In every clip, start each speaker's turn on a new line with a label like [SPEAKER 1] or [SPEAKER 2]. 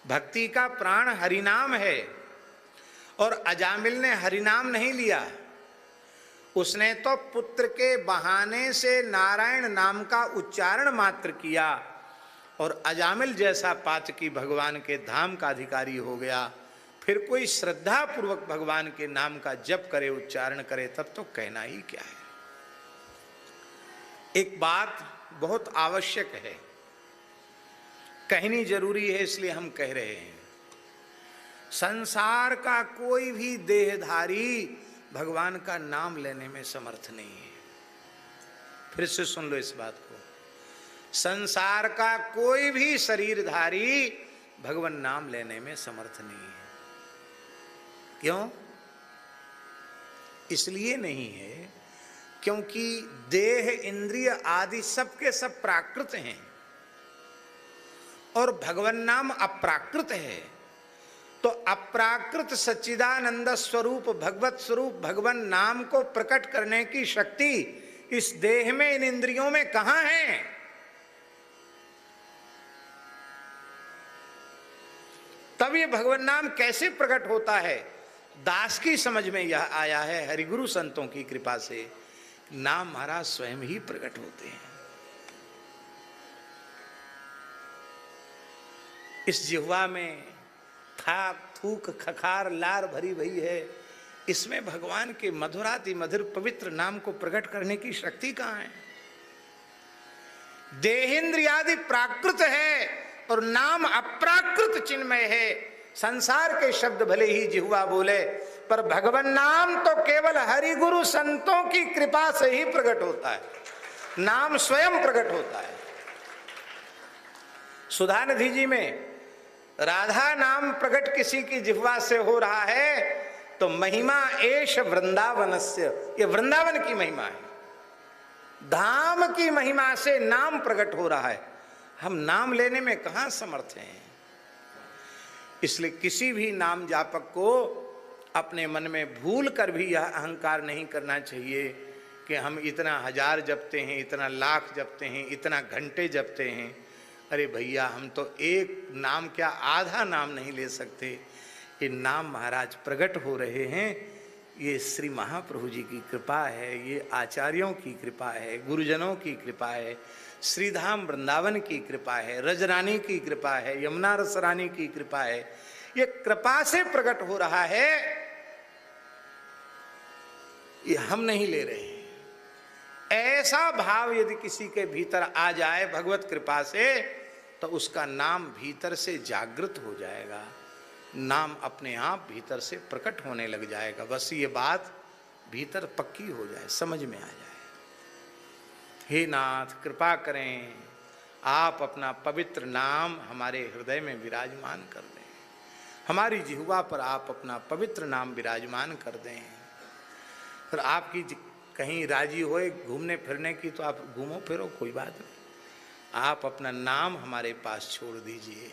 [SPEAKER 1] भक्ति का प्राण हरिनाम है। और अजामिल ने हरिनाम नहीं लिया, उसने तो पुत्र के बहाने से नारायण नाम का उच्चारण मात्र किया और अजामिल जैसा पातकी भगवान के धाम का अधिकारी हो गया। फिर कोई श्रद्धा पूर्वक भगवान के नाम का जप करे, उच्चारण करे, तब तो कहना ही क्या है। एक बात बहुत आवश्यक है, कहनी जरूरी है, इसलिए हम कह रहे हैं। संसार का कोई भी देहधारी भगवान का नाम लेने में समर्थ नहीं है। फिर से सुन लो इस बात को, संसार का कोई भी शरीरधारी भगवान नाम लेने में समर्थ नहीं है। क्यों? इसलिए नहीं है क्योंकि देह, इंद्रिय आदि सबके सब प्राकृत हैं और भगवान नाम अप्राकृत है। तो अप्राकृत सच्चिदानंद स्वरूप, भगवत स्वरूप भगवान नाम को प्रकट करने की शक्ति इस देह में, इन इंद्रियों में कहां है? तब ये भगवान नाम कैसे प्रकट होता है? दास की समझ में यह आया है हरिगुरु संतों की कृपा से, नाम महाराज स्वयं ही प्रकट होते हैं। इस जिह्वा में थाक थूक खखार लार भरी भई है, इसमें भगवान के मधुराति मधुर पवित्र नाम को प्रकट करने की शक्ति कहां है? देहेंद्रियादि प्राकृत है और नाम अप्राकृत चिन्मय है। संसार के शब्द भले ही जिह्वा बोले, पर भगवान नाम तो केवल हरि गुरु संतों की कृपा से ही प्रकट होता है, नाम स्वयं प्रकट होता है। सुधानिधि जी में राधा नाम प्रकट किसी की जिह्वा से हो रहा है तो महिमा एश वृंदावनस्य, ये वृंदावन की महिमा है, धाम की महिमा से नाम प्रकट हो रहा है। हम नाम लेने में कहां समर्थ हैं? इसलिए किसी भी नाम जापक को अपने मन में भूल कर भी यह अहंकार नहीं करना चाहिए कि हम इतना हजार जपते हैं, इतना लाख जपते हैं, इतना घंटे जपते हैं। अरे भैया, हम तो एक नाम क्या आधा नाम नहीं ले सकते। ये नाम महाराज प्रकट हो रहे हैं, ये श्री महाप्रभु जी की कृपा है, ये आचार्यों की कृपा है, गुरुजनों की कृपा है, श्रीधाम वृंदावन की कृपा है, रजरानी की कृपा है, यमुना रसरानी की कृपा है। ये कृपा से प्रकट हो रहा है, ये हम नहीं ले रहे हैं। ऐसा भाव यदि किसी के भीतर आ जाए भगवत कृपा से, तो उसका नाम भीतर से जागृत हो जाएगा, नाम अपने आप भीतर से प्रकट होने लग जाएगा। बस ये बात भीतर पक्की हो जाए, समझ में आ जाए। हे नाथ, कृपा करें, आप अपना पवित्र नाम हमारे हृदय में विराजमान कर दें, हमारी जिह्वा पर आप अपना पवित्र नाम विराजमान कर दें। फिर आपकी कहीं राजी होए घूमने फिरने की तो आप घूमो फिरो, कोई बात नहीं। आप अपना नाम हमारे पास छोड़ दीजिए।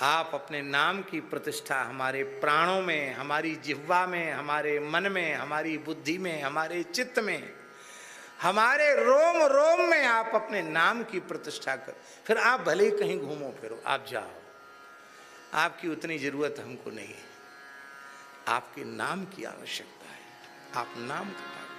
[SPEAKER 1] आप अपने नाम की प्रतिष्ठा हमारे प्राणों में, हमारी जिह्वा में, हमारे मन में, हमारी बुद्धि में, हमारे चित्त में, हमारे रोम रोम में आप अपने नाम की प्रतिष्ठा कर। फिर आप भले ही कहीं घूमो फिरो, आप जाओ, आपकी उतनी जरूरत हमको नहीं है। आपके नाम की आवश्यकता है, आप नाम